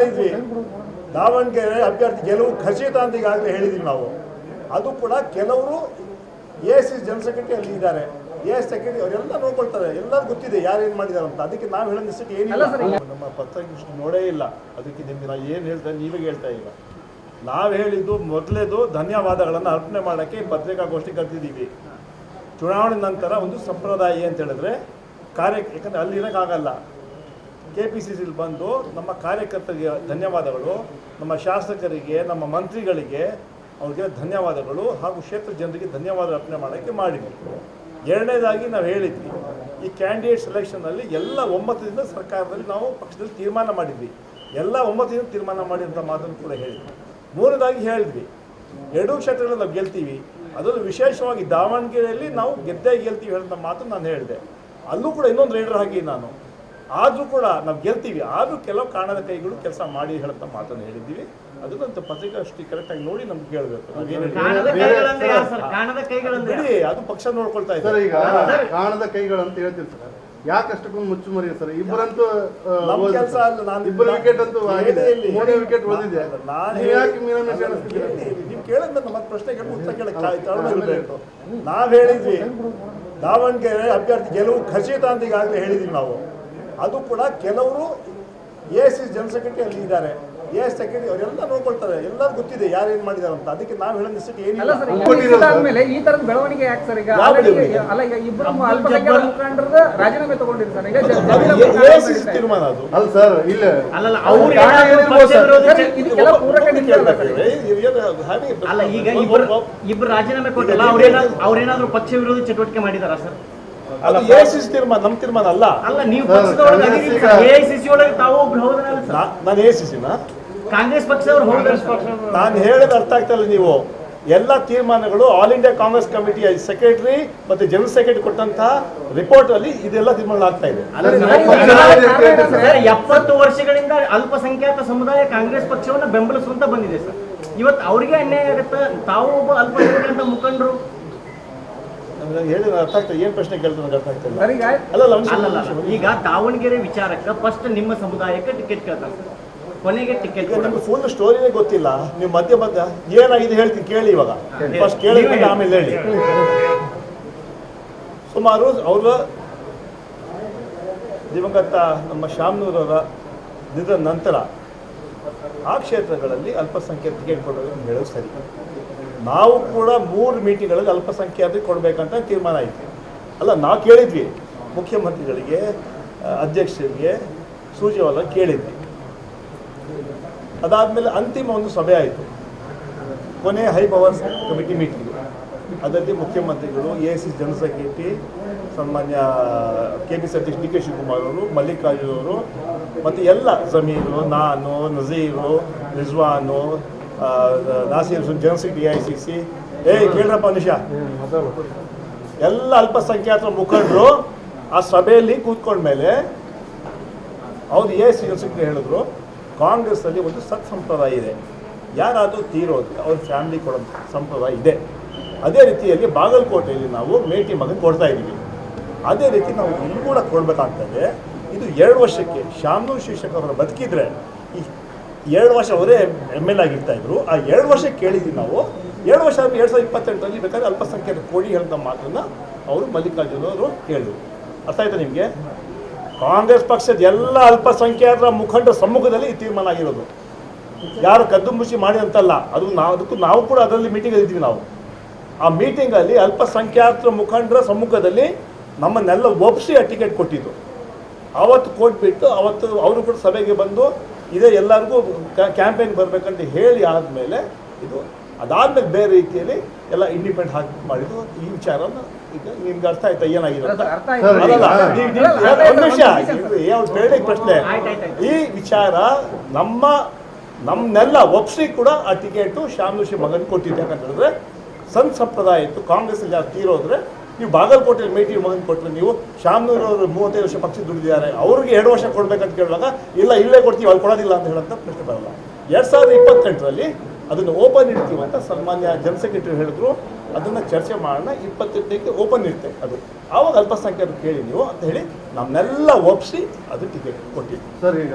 ಹೇಳಿದ್ವಿ, ದಾವಣಗೆರೆ ಅಭ್ಯರ್ಥಿ ಗೆಲುವು ಖಚಿತ ಅಂತ ಈಗಾಗಲೇ ಹೇಳಿದ್ವಿ ನಾವು. ಅದು ಕೂಡ ಕೆಲವರು AICC ಜನರಲ್ ಸೆಕ್ರೆಟರಿ ಅಲ್ಲಿ ಇದ್ದಾರೆ, AICC ಸೆಕ್ರೆಟರಿ ಅವರೆಲ್ಲ ನೋಡ್ಕೊಳ್ತಾರೆ, ಎಲ್ಲರೂ ಗೊತ್ತಿದೆ ಯಾರೇನು ಮಾಡಿದ್ದಾರೆ ಅಂತ. ಅದಕ್ಕೆ ನಾವು ಹೇಳೋದಕ್ಕೆ ಏನಿಲ್ಲ, ನಮ್ಮ ಪತ್ರಿಕೆ ನೋಡೇ ಇಲ್ಲ. ಅದಕ್ಕೆ ನಿಮ್ಗೆ ನಾವು ಏನು ಹೇಳ್ತಾರೆ ನೀವೇ ಹೇಳ್ತಾ ಇಲ್ಲ. ನಾವು ಹೇಳಿದ್ದು ಮೊದಲೇದು ಧನ್ಯವಾದಗಳನ್ನು ಅರ್ಪಣೆ ಮಾಡೋಕ್ಕೆ ಪತ್ರಿಕಾಗೋಷ್ಠಿ ಕರೆದಿದ್ದೀವಿ. ಚುನಾವಣೆ ನಂತರ ಒಂದು ಸಂಪ್ರದಾಯ ಅಂತ ಹೇಳಿದ್ರೆ ಯಾಕಂದರೆ ಅಲ್ಲಿ ಇರೋಕ್ಕಾಗಲ್ಲ. KPCCಲಿ ಬಂದು ನಮ್ಮ ಕಾರ್ಯಕರ್ತರಿಗೆ ಧನ್ಯವಾದಗಳು, ನಮ್ಮ ಶಾಸಕರಿಗೆ, ನಮ್ಮ ಮಂತ್ರಿಗಳಿಗೆ ಅವ್ರಿಗೆ ಧನ್ಯವಾದಗಳು ಹಾಗೂ ಕ್ಷೇತ್ರ ಜನರಿಗೆ ಧನ್ಯವಾದ ಅರ್ಪಣೆ ಮಾಡೋಕ್ಕೆ ಮಾಡಿದ್ವಿ. ಎರಡನೇದಾಗಿ ನಾವು ಹೇಳಿದ್ವಿ, ಈ ಕ್ಯಾಂಡಿಡೇಟ್ ಸೆಲೆಕ್ಷನ್ನಲ್ಲಿ ಎಲ್ಲ ಒಮ್ಮತದಿಂದ ಸರ್ಕಾರದಲ್ಲಿ ನಾವು ಪಕ್ಷದಲ್ಲಿ ತೀರ್ಮಾನ ಮಾಡಿದ್ವಿ, ಎಲ್ಲ ಒಮ್ಮತದಿಂದ ತೀರ್ಮಾನ ಮಾಡಿದಂಥ ಮಾತನ್ನು ಕೂಡ ಹೇಳಿದ್ವಿ. ಮೂರನೇದಾಗಿ ಹೇಳಿದ್ವಿ, ಎರಡೂ ಕ್ಷೇತ್ರಗಳಲ್ಲಿ ನಾವು ಗೆಲ್ತೀವಿ, ಅದರಲ್ಲೂ ವಿಶೇಷವಾಗಿ ದಾವಣಗೆರೆಯಲ್ಲಿ ನಾವು ಗೆಲ್ತೀವಿ ಹೇಳೋಂಥ ಮಾತು ನಾನು ಹೇಳಿದೆ. ಅಲ್ಲೂ ಕೂಡ ಇನ್ನೊಂದು ರೈಡರ್ ಆಗಿ ನಾನು, ಆದರೂ ಕೂಡ ನಾವು ಗೆಲ್ತೀವಿ, ಆದರೂ ಕೆಲವು ಕಾರಣದ ಕೈಗಳು ಕೆಲಸ ಮಾಡಿ ಹೇಳೋಂಥ ಮಾತನ್ನು ಹೇಳಿದ್ದೀವಿ. ಅದನ್ನಂತ ಪತ್ರಿಕಾಗೋಷ್ಠಿ ಕರೆಕ್ಟಾಗಿ ನೋಡಿ ನಮ್ಗೆ ಕೇಳಬೇಕು. ಬಿಡಿ, ಅದು ಪಕ್ಷ ನೋಡ್ಕೊಳ್ತಾ ಇದ್ದಾರೆ. ಈಗ ಕಾಣದ ಕೈಗಳು ಅಂತ ಹೇಳ್ತೀವಿ ಸರ್, ಯಾಕಷ್ಟಕ್ಕೊಂದು ಮುಚ್ಚುಮರಿ ಸರ್? ಇಬ್ಬರಂತೂ ಕೆಲಸ ಅಲ್ಲ, ನಾನು ಇಬ್ಬರು ವಿಕೆಟ್ ಅಂತೂ ಆಗಿದೆ, 3ನೇ ವಿಕೆಟ್ ಉಳಿದಿದೆ. ನೀವು ಕೇಳಿದ್ಮೇಲೆ ನಮ್ಮ ಪ್ರಶ್ನೆಗೆ ಉತ್ತರ ಕೇಳಬೇಕು. ನಾವು ಹೇಳಿದ್ವಿ, ದಾವಣಗೆರೆ ಅಭ್ಯರ್ಥಿ ಗೆಲುವು ಖಚಿತ ಅಂತ ಈಗಾಗಲೇ ಹೇಳಿದ್ವಿ ನಾವು. ಅದು ಕೂಡ ಕೆಲವರು AICC ಜನರಲ್ ಸೆಕ್ರೆಟರಿ ಅಲ್ಲಿ ಇದ್ದಾರೆ, AICC ಸೆಕ್ರೆಟರಿ ಅವರೆಲ್ಲ ನೋಡ್ಕೊಳ್ತಾರೆ, ಎಲ್ಲರೂ ಗೊತ್ತಿದೆ ಯಾರೇನು ಮಾಡಿದ್ದಾರೆ ಅಂತ. ಅದಕ್ಕೆ ನಾವು ಹೇಳೋದಕ್ಕೆ ಏನಿಲ್ಲ. ಈ ತರದ ಬೆಳವಣಿಗೆ ಯಾಕೆ ಸರ್? ಈಗ ಅಲ್ಲ, ಈಗ ಇಬ್ಬರು ಅಲ್ಪಸಂಖ್ಯಾತ ಮುಖಂಡರದ ರಾಜೀನಾಮೆ ತಗೊಂಡಿರ್ತಾರೆ. AICC ತೀರ್ಮಾನ ಅದು ಅಲ್ಲ ಸರ್, ಇಲ್ಲ ಇದಕ್ಕೆಲ್ಲ ಪೂರಕ ಅಲ್ಲ. ಈಗ ಇಬ್ಬರು ರಾಜೀನಾಮೆ ಕೊಟ್ಟಿಲ್ಲ, ಅವ್ರೇನಾದ್ರೂ ಪಕ್ಷ ವಿರೋಧಿ ಚಟುವಟಿಕೆ ಮಾಡಿದಾರ ಸರ್? ಅದು AICC ತೀರ್ಮಾನ, ನಮ್ಮ ತೀರ್ಮಾನ ಅಲ್ಲ. ಅಲ್ಲ, ನೀವು ಪಕ್ಷದೊಳಗೆ AICC ಒಳಗೆ ತಾವು ಒಬ್ರು ಹೌದಲ್ಲ ಸರ್? ನಾನು AICCನ ಕಾಂಗ್ರೆಸ್ ಪಕ್ಷದವ್ರು ಹೌದು. ನಾನು ಹೇಳೋದು ಅರ್ಥ ಆಗ್ತಾ ಇಲ್ಲ. ನೀವು ಎಲ್ಲ ತೀರ್ಮಾನಗಳು ಆಲ್ ಇಂಡಿಯಾ ಕಾಂಗ್ರೆಸ್ ಕಮಿಟಿಯ ಸೆಕ್ರೆಟರಿ ಮತ್ತು ಜನರಲ್ ಸೆಕ್ರೆಟರಿ ಕೊಟ್ಟಂತಹ ರಿಪೋರ್ಟ್ ಅಲ್ಲಿ ಇದೆಲ್ಲ ತೀರ್ಮಾನ ಆಗ್ತಾ ಇದೆ. 70 ವರ್ಷಗಳಿಂದ ಅಲ್ಪಸಂಖ್ಯಾತ ಸಮುದಾಯ ಕಾಂಗ್ರೆಸ್ ಪಕ್ಷವನ್ನ ಬೆಂಬಲಿಸುವಂತ ಬಂದಿದೆ ಸರ್. ಇವತ್ತು ಅವರಿಗೆ ಅನ್ಯಾಯ ಆಗುತ್ತೆ. ತಾವು ಒಬ್ಬ ಅಲ್ಪಸಂಖ್ಯಾತ ಮುಖಂಡರು ಹೇಳಿದ್ರೆ ಅರ್ಥ ಆಗ್ತದೆ. ಏನ್ ಪ್ರಶ್ನೆ ಕೇಳ್ತಾರೆ ನನಗೆ ಅರ್ಥ ಆಗ್ತಿಲ್ಲ. ಅಲ್ಲ, ಈಗ ದಾವಣಗೆರೆ ವಿಚಾರಕ್ಕೆ ಫಸ್ಟ್ ನಿಮ್ಮ ಸಮುದಾಯಕ್ಕೆ ಟಿಕೆಟ್ ಕೇಳ್ತಾರೆ, ಕೊನೆಗೆ ಟಿಕೆಟ್. ನಿಮ್ಗೆ ಫುಲ್ ಸ್ಟೋರಿನೇ ಗೊತ್ತಿಲ್ಲ. ನೀವು ಮಧ್ಯ ಏನಾಗಿದೆ ಹೇಳ್ತೀನಿ ಕೇಳಿ. ಇವಾಗ ಫಸ್ಟ್ ಕೇಳಿದ್ರೆ ಆಮೇಲೆ ಹೇಳಿ. ಸುಮಾರು ಅವರ ದಿವಂಗತ ನಮ್ಮ ಶಾಮನೂರವರ ನಿಧನ ನಂತರ ಆ ಕ್ಷೇತ್ರಗಳಲ್ಲಿ ಅಲ್ಪಸಂಖ್ಯಾತ ಟಿಕೆಟ್ ಕೊಡೋದು ಹೇಳೋದು ಸರಿ. ನಾವು ಕೂಡ 3 ಮೀಟಿಂಗ್ಗಳಲ್ಲಿ ಅಲ್ಪಸಂಖ್ಯಾತರಿಗೆ ಕೊಡಬೇಕಂತ ತೀರ್ಮಾನ ಆಯಿತು. ಅಲ್ಲ, ನಾವು ಕೇಳಿದ್ವಿ ಮುಖ್ಯಮಂತ್ರಿಗಳಿಗೆ, ಅಧ್ಯಕ್ಷರಿಗೆ, ಸುರ್ಜೇವಾಲ ಕೇಳಿದ್ವಿ. ಅದಾದಮೇಲೆ ಅಂತಿಮ ಒಂದು ಸಭೆ ಆಯಿತು, ಕೊನೆ ಹೈ ಪವರ್ಸ್ ಕಮಿಟಿ ಮೀಟಿಂಗ್. ಅದರಲ್ಲಿ ಮುಖ್ಯಮಂತ್ರಿಗಳು, AICC ಜನರಲ್ ಸೆಕ್ರೆಟರಿ, ಸನ್ಮಾನ್ಯ KPCC ಅಧ್ಯಕ್ಷ DK ಶಿವಕುಮಾರ್ ಅವರು, ಮಲ್ಲಿಕಾರ್ಜುನ್ ಅವರು, ಮತ್ತು ಎಲ್ಲ ಜಮೀರು, ನಾನು, Nazeer, Rizwan, Naseer general secretary AICC, ಕೇಳ್ರಪ್ಪ ನಿಶಾ, ಎಲ್ಲ ಅಲ್ಪಸಂಖ್ಯಾತರ ಮುಖಂಡರು ಆ ಸಭೆಯಲ್ಲಿ ಕೂತ್ಕೊಂಡ್ಮೇಲೆ ಅವ್ರು AICC ಜನರಲ್ ಸೆಕ್ರೆಟರಿ ಹೇಳಿದ್ರು, ಕಾಂಗ್ರೆಸ್ಸಲ್ಲಿ ಒಂದು ಸಂಪ್ರದಾಯ ಇದೆ, ಯಾರಾದರೂ ತೀರೋದು ಅವ್ರ ಫ್ಯಾಮಿಲಿ ಕೊಡೋ ಸಂಪ್ರದಾಯ ಇದೆ. ಅದೇ ರೀತಿಯಲ್ಲಿ ಬಾಗಲಕೋಟೆಯಲ್ಲಿ ನಾವು ಮೇಟಿ ಮಗನ ಕೊಡ್ತಾ ಇದ್ದೀವಿ. ಅದೇ ರೀತಿ ನಾವು ಇಲ್ಲಿ ಕೂಡ ಕೊಡಬೇಕಾಗ್ತದೆ. ಇದು 2 ವರ್ಷಕ್ಕೆ ಶಾಮನೂರು ಶಿಕ್ಷಕ ಅವರು ಬದುಕಿದ್ರೆ ಈ 2 ವರ್ಷ ಅವರೇ ML ಆಗಿರ್ತಾಯಿದ್ರು. ಆ 2 ವರ್ಷ ಕೇಳಿದ್ವಿ ನಾವು. 2 ವರ್ಷ 2028ರಲ್ಲಿ ಬೇಕಾದ್ರೆ ಅಲ್ಪಸಂಖ್ಯಾತ ಕೊಡಿ ಹೇಳಿದ ಮಾತನ್ನು ಅವರು ಮಲ್ಲಿಕಾರ್ಜುನ ಅವರು ಹೇಳಿದರು. ಅರ್ಥ ಆಯ್ತಾ ನಿಮಗೆ? ಕಾಂಗ್ರೆಸ್ ಪಕ್ಷದ ಎಲ್ಲ ಅಲ್ಪಸಂಖ್ಯಾತರ ಮುಖಂಡರ ಸಮ್ಮುಖದಲ್ಲಿ ಈ ತೀರ್ಮಾನ ಆಗಿರೋದು. ಯಾರು ಕದ್ದು ಮುಚ್ಚಿ ಮಾಡಿ ಅಂತಲ್ಲ. ಅದಕ್ಕೂ ನಾವು ಕೂಡ ಅದರಲ್ಲಿ ಮೀಟಿಂಗಲ್ಲಿ ಇದ್ದೀವಿ. ನಾವು ಆ ಮೀಟಿಂಗಲ್ಲಿ ಅಲ್ಪಸಂಖ್ಯಾತರ ಮುಖಂಡರ ಸಮ್ಮುಖದಲ್ಲಿ ನಮ್ಮನ್ನೆಲ್ಲ ಒಪ್ಪಿಸಿ ಆ ಟಿಕೆಟ್ ಕೊಟ್ಟಿದ್ದು. ಆವತ್ತು ಕೊಟ್ಬಿಟ್ಟು ಅವತ್ತು ಅವರು ಕೂಡ ಸಭೆಗೆ ಬಂದು ಇದೇ ಎಲ್ಲರಿಗೂ ಕ್ಯಾಂಪೇನ್ ಬರಬೇಕಂತ ಹೇಳಿ ಆದಮೇಲೆ ಇದು ಅದಾದ್ಮೇಲೆ ಬೇರೆ ರೀತಿಯಲ್ಲಿ ಎಲ್ಲ ಇಂಡಿಪೆಂಡೆಂಟ್ ಹಾಕಿ ಮಾಡಿದ್ದು. ಈ ವಿಚಾರನ ಈಗ ನಿಮ್ಗೆ ಅರ್ಥ ಆಯ್ತಾ ಏನಾಗಿದೆ? ಒಂದು ವಿಷಯ ಬೇರೆ ಪ್ರಶ್ನೆ, ಈ ವಿಚಾರ ನಮ್ಮನ್ನೆಲ್ಲ ಒಪ್ಸಿ ಕೂಡ ಆ ಟಿಕೆಟು ಶಾಮನೂರು ಮಗನ್ ಕೊಟ್ಟಿದ್ದೆ. ಯಾಕಂತಂದ್ರೆ ಸಂಪ್ರದಾಯ ಇತ್ತು, ಕಾಂಗ್ರೆಸ್ಸಲ್ಲಿ ಯಾರು ತೀರೋದ್ರೆ ನೀವು ಬಾಗಲಕೋಟೆಯಲ್ಲಿ ಮೇಟಿ ಮಗನ್ ಕೊಟ್ಟರೆ, ನೀವು ಶಾಮನೂರು ಅವರು 35 ವರ್ಷ ಪಕ್ಷ ದುಡಿದಿದ್ದಾರೆ, ಅವ್ರಿಗೆ 2 ವರ್ಷ ಕೊಡ್ಬೇಕಂತ ಕೇಳುವಾಗ ಇಲ್ಲ ಇಲ್ಲೇ ಕೊಡ್ತೀವಿ, ಅಲ್ಲಿ ಕೊಡೋದಿಲ್ಲ ಅಂತ ಹೇಳೋಂಥ ಪ್ರಶ್ನೆ ಬರಲ್ಲ. 2028ರಲ್ಲಿ ಅದನ್ನು ಓಪನ್ ಇಡ್ತೀವಿ ಅಂತ ಸನ್ಮಾನ್ಯ ಜನರಲ್ ಸೆಕ್ರೆಟರಿ ಹೇಳಿದ್ರು. ಅದನ್ನು ಚರ್ಚೆ ಮಾಡೋಣ, 28ಕ್ಕೆ ಓಪನ್ ಇರುತ್ತೆ ಅದು. ಆವಾಗ ಅಲ್ಪಸಂಖ್ಯಾತರು ಕೇಳಿ ನೀವು ಅಂತ ಹೇಳಿ ನಮ್ಮನ್ನೆಲ್ಲ ಒಪ್ಪಿಸಿ ಅದು ಟಿಕೆಟ್ ಕೊಟ್ಟಿದ್ವಿ.